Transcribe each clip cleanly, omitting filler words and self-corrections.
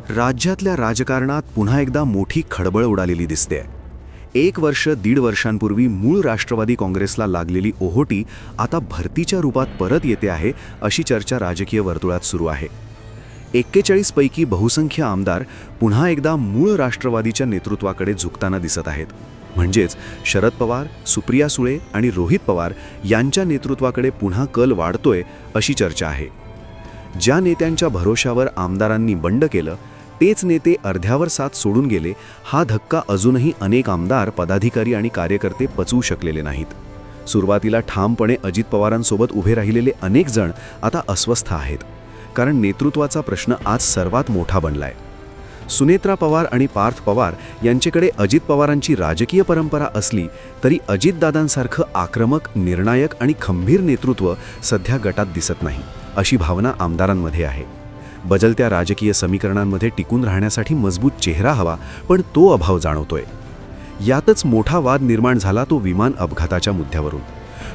राज्यातल्या राजकारणात पुन्हा एकदा मोठी खळबळ उडालेली दिसते. 1 वर्ष 1.5 वर्षांपूर्वी मूळ राष्ट्रवादी काँग्रेसला लागलेली ओहोटी आता भरतीच्या रूपात परत येते आहे, अशी चर्चा राजकीय वर्तुळात सुरू आहे. 41 पैकी बहुसंख्य आमदार पुन्हा एकदा मूळ राष्ट्रवादीच्या नेतृत्वाकडे झुकताना दिसत आहेत. म्हणजेच शरद पवार, सुप्रिया सुळे आणि रोहित पवार यांच्या नेतृत्वाकडे पुन्हा कल वाढतोय, अशी चर्चा आहे. ज्या नेत्यांच्या भरोशावर आमदारांनी बंड केलं, तेच नेते अर्ध्यावर साथ सोडून गेले, हा धक्का अजूनही अनेक आमदार, पदाधिकारी आणि कार्यकर्ते पचवू शकलेले नाहीत. सुरुवातीला ठामपणे अजित पवारांसोबत उभे राहिलेले अनेक जण आता अस्वस्थ आहेत, कारण नेतृत्वाचा प्रश्न आज सर्वात मोठा बनलाय. सुनेत्रा पवार आणि पार्थ पवार यांच्याकडे अजित पवारांची राजकीय परंपरा असली तरी अजितदादांसारखं आक्रमक, निर्णायक आणि खंबीर नेतृत्व सध्या गटात दिसत नाही, अशी भावना आमदारांमध्ये आहे. बदलत्या राजकीय समीकरणांमध्ये टिकून राहण्यासाठी मजबूत चेहरा हवा, पण तो अभाव जाणवतोय. यातच मोठा वाद निर्माण झाला तो विमान अपघाताच्या मुद्द्यावरून.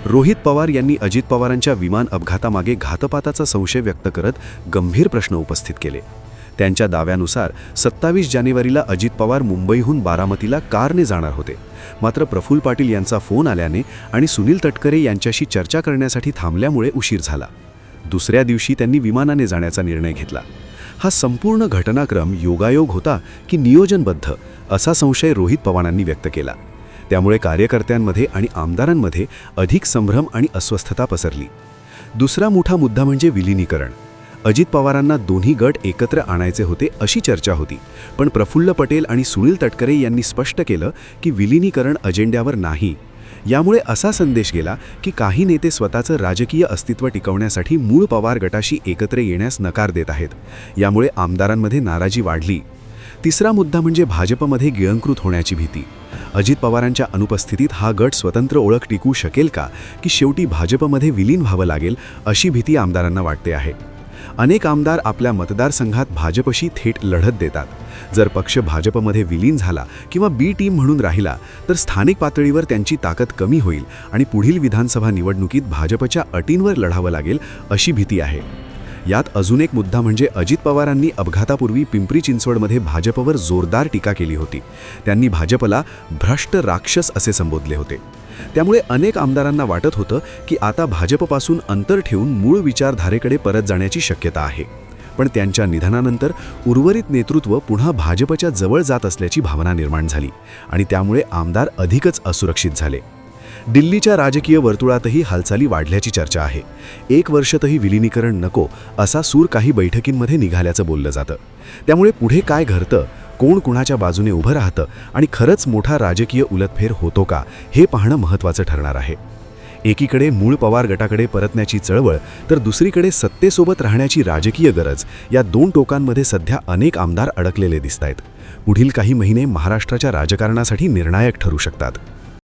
रोहित पवार यांनी अजित पवारांच्या विमान अपघातामागे घातपाताचा संशय व्यक्त करत गंभीर प्रश्न उपस्थित केले. त्यांच्या दाव्यानुसार 27 जानेवारीला अजित पवार मुंबईहून बारामतीला कारने जाणार होते. मात्र प्रफुल्ल पाटील यांचा फोन आल्याने आणि सुनील तटकरे यांच्याशी चर्चा करण्यासाठी थांबल्यामुळे उशीर झाला. दुसऱ्या दिवशी त्यांनी विमानाने जाण्याचा निर्णय घेतला. हा संपूर्ण घटनाक्रम योगायोग होता की नियोजनबद्ध, असा संशय रोहित पवारांनी व्यक्त केला. त्यामुळे कार्यकर्त्यांमध्ये आणि आमदारांमध्ये अधिक संभ्रम आणि अस्वस्थता पसरली. दुसरा मोठा मुद्दा म्हणजे विलिनीकरण. अजित पवारांना दोन्ही गट एकत्र आणायचे होते, अशी चर्चा होती. पण प्रफुल्ल पटेल आणि सुनील तटकरे यांनी स्पष्ट केलं की विलिनीकरण अजेंड्यावर नाही. यामुळे असा संदेश गेला की काही नेते स्वतःचं राजकीय अस्तित्व टिकवण्यासाठी मूळ पवार गटाशी एकत्र येण्यास नकार देत आहेत. यामुळे आमदारांमध्ये नाराजी वाढली. तिसरा मुद्दा म्हणजे भाजपमध्ये गिळंकृत होण्याची भीती. अजित पवारांच्या अनुपस्थितीत हा गट स्वतंत्र ओळख टिकू शकेल का, की शेवटी भाजपमध्ये विलीन व्हावं लागेल, अशी भीती आमदारांना वाटते आहे. अनेक आमदार आपल्या मतदारसंघात भाजपशी थेट लढत देतात. जर पक्ष भाजपमध्ये विलीन झाला किंवा बी टीम म्हणून राहिला तर स्थानिक पातळीवर त्यांची ताकद कमी होईल आणि पुढील विधानसभा निवडणुकीत भाजपच्या अटींवर लढावं लागेल, अशी भीती आहे. यात अजून एक मुद्दा म्हणजे अजित पवारांनी अपघातापूर्वी पिंपरी चिंचवडमध्ये भाजपवर जोरदार टीका केली होती. त्यांनी भाजपला भ्रष्ट राक्षस असे संबोधले होते. त्यामुळे अनेक आमदारांना वाटत होतं की आता भाजपपासून अंतर ठेवून मूळ विचारधारेकडे परत जाण्याची शक्यता आहे. पण त्यांच्या निधनानंतर उर्वरित नेतृत्व पुन्हा भाजपच्या जवळ जात असल्याची भावना निर्माण झाली आणि त्यामुळे आमदार अधिकच असुरक्षित झाले. दिल्लीच्या राजकीय वर्तुळातही हालचाली वाढल्याची चर्चा आहे. 1 वर्षातही विलिनीकरण नको, असा सूर काही बैठकींमध्ये निघाल्याचं बोललं जातं. त्यामुळे पुढे काय घडतं, कोण कुणाच्या बाजूने उभं राहतं आणि खरंच मोठा राजकीय उलटफेर होतो का, हे पाहणं महत्त्वाचं ठरणार आहे. एकीकडे मूळ पवार गटाकडे परतण्याची चळवळ, तर दुसरीकडे सत्तेसोबत राहण्याची राजकीय गरज, या दोन टोकांमध्ये सध्या अनेक आमदार अडकलेले दिसतायत. पुढील काही महिने महाराष्ट्राच्या राजकारणासाठी निर्णायक ठरू शकतात.